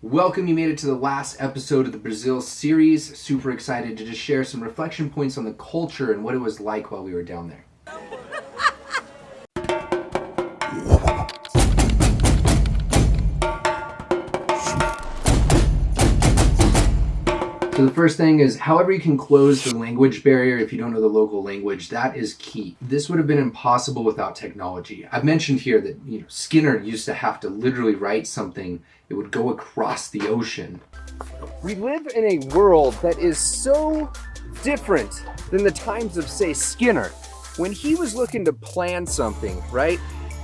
Welcome, you made it to the last episode of the Brazil series. Super excited to just share some reflection points on the culture and what it was like while we were down there. So the first thing is, however you can close the language barrier if you don't know the local language, that is key. This would have been impossible without technology. I've mentioned here that Skinner used to have to literally write something that would go across the ocean. We live in a world that is so different than the times of, say, Skinner. When he was looking to plan something, right,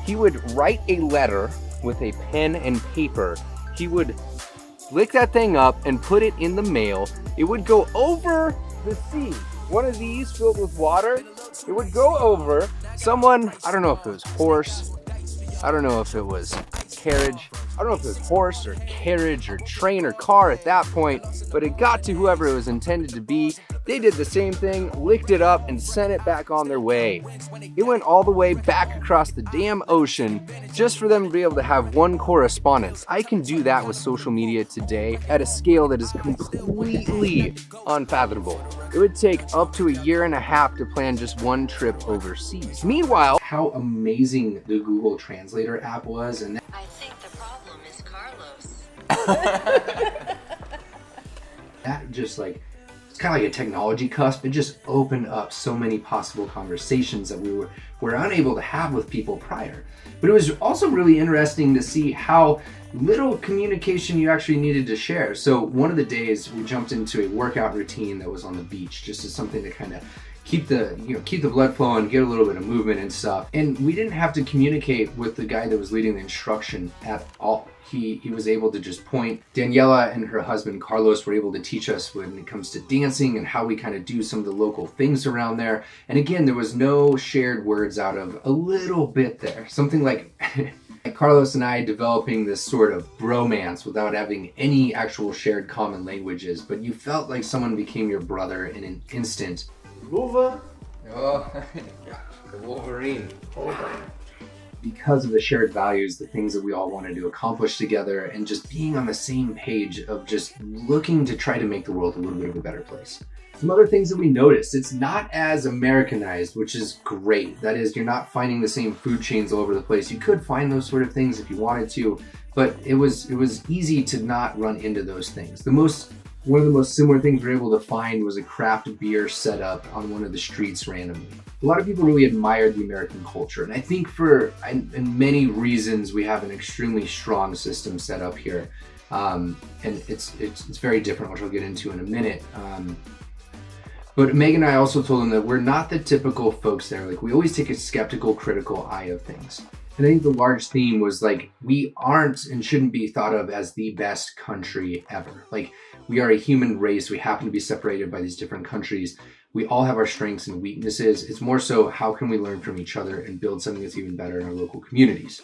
he would write a letter with a pen and paper. He would lick that thing up and put it in the mail. It would go over the sea. One of these filled with water, it would go over someone, I don't know if it was horse, I don't know if it was carriage, I don't know if it was horse or carriage or train or car at that point, but it got to whoever it was intended to be. They did the same thing, licked it up, and sent it back on their way. It went all the way back across the damn ocean just for them to be able to have one correspondence. I can do that with social media today at a scale that is completely unfathomable. It would take up to a year and a half to plan just one trip overseas. Meanwhile, how amazing the Google Translator app was, and I think the problem is Carlos. that just it's kind of like a technology cusp. It just opened up so many possible conversations that we were unable to have with people prior. But it was also really interesting to see how little communication you actually needed to share. So one of the days we jumped into a workout routine that was on the beach, just as something to kind of keep the blood flowing, get a little bit of movement and stuff. And we didn't have to communicate with the guy that was leading the instruction at all. He was able to just point. Daniela and her husband Carlos were able to teach us when it comes to dancing and how we kind of do some of the local things around there. And again, there was no shared words out of a little bit there. Something like Carlos and I developing this sort of bromance without having any actual shared common languages, but you felt like someone became your brother in an instant. Luva. Oh, the Wolverine. Because of the shared values, the things that we all wanted to accomplish together, and just being on the same page of just looking to try to make the world a little bit of a better place. Some other things that we noticed, it's not as Americanized, which is great. That is, you're not finding the same food chains all over the place. You could find those sort of things if you wanted to, but it was easy to not run into those things. One of the most similar things we were able to find was a craft beer set up on one of the streets randomly. A lot of people really admired the American culture, and I think in many reasons we have an extremely strong system set up here, and it's very different, which I'll get into in a minute. But Meg and I also told them that we're not the typical folks there. We always take a skeptical, critical eye of things. And I think the large theme was we aren't and shouldn't be thought of as the best country ever. We are a human race. We happen to be separated by these different countries. We all have our strengths and weaknesses. It's more so how can we learn from each other and build something that's even better in our local communities.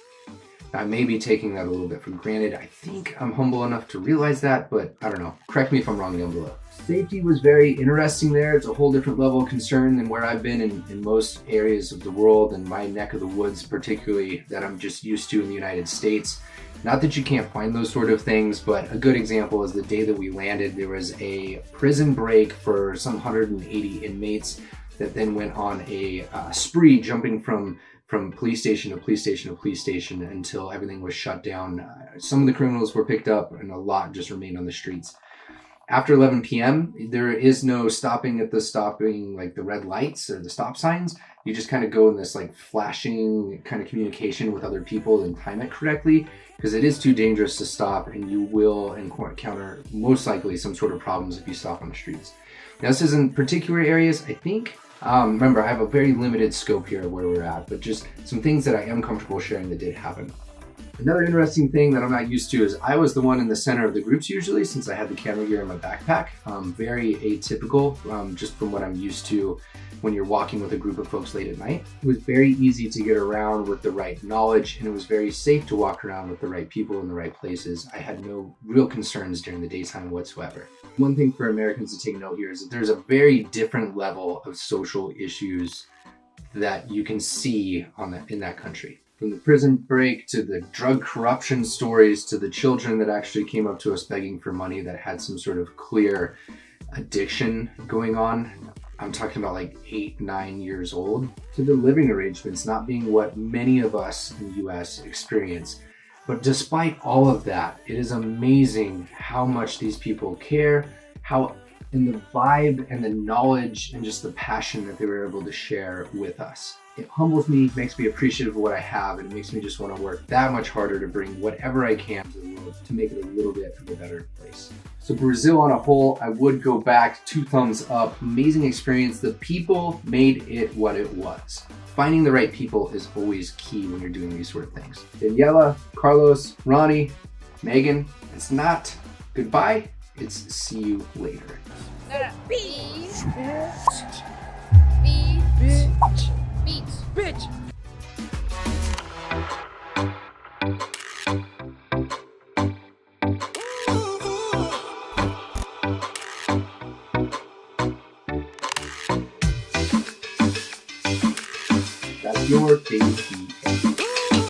Now, I may be taking that a little bit for granted. I think I'm humble enough to realize that, but I don't know. Correct me if I'm wrong down below. Safety was very interesting there. It's a whole different level of concern than where I've been in most areas of the world, and my neck of the woods particularly, that I'm just used to in the United States. Not that you can't find those sort of things, but a good example is the day that we landed, there was a prison break for some 180 inmates that then went on a spree, jumping from police station to police station to police station until everything was shut down. Some of the criminals were picked up and a lot just remained on the streets. After 11 p.m., there is no stopping at the red lights or the stop signs. You just kind of go in this flashing kind of communication with other people and time it correctly, because it is too dangerous to stop, and you will encounter most likely some sort of problems if you stop on the streets. Now, this is in particular areas, I think. Remember, I have a very limited scope here where we're at, but just some things that I am comfortable sharing that did happen. Another interesting thing that I'm not used to is I was the one in the center of the groups usually, since I had the camera gear in my backpack. Very atypical, just from what I'm used to when you're walking with a group of folks late at night. It was very easy to get around with the right knowledge, and it was very safe to walk around with the right people in the right places. I had no real concerns during the daytime whatsoever. One thing for Americans to take note here is that there's a very different level of social issues that you can see in that country. From the prison break to the drug corruption stories to the children that actually came up to us begging for money that had some sort of clear addiction going on. I'm talking about like 8, 9 years old, to the living arrangements not being what many of us in the US experience. But despite all of that, it is amazing how much these people care, and the vibe and the knowledge and just the passion that they were able to share with us. It humbles me, makes me appreciative of what I have, and it makes me just want to work that much harder to bring whatever I can to the world to make it a little bit of a better place. So Brazil on a whole, I would go back, 2 thumbs up, amazing experience. The people made it what it was. Finding the right people is always key when you're doing these sort of things. Daniela, Carlos, Roni, Megan, it's not goodbye, it's see you later. Bitch. That's your KPA.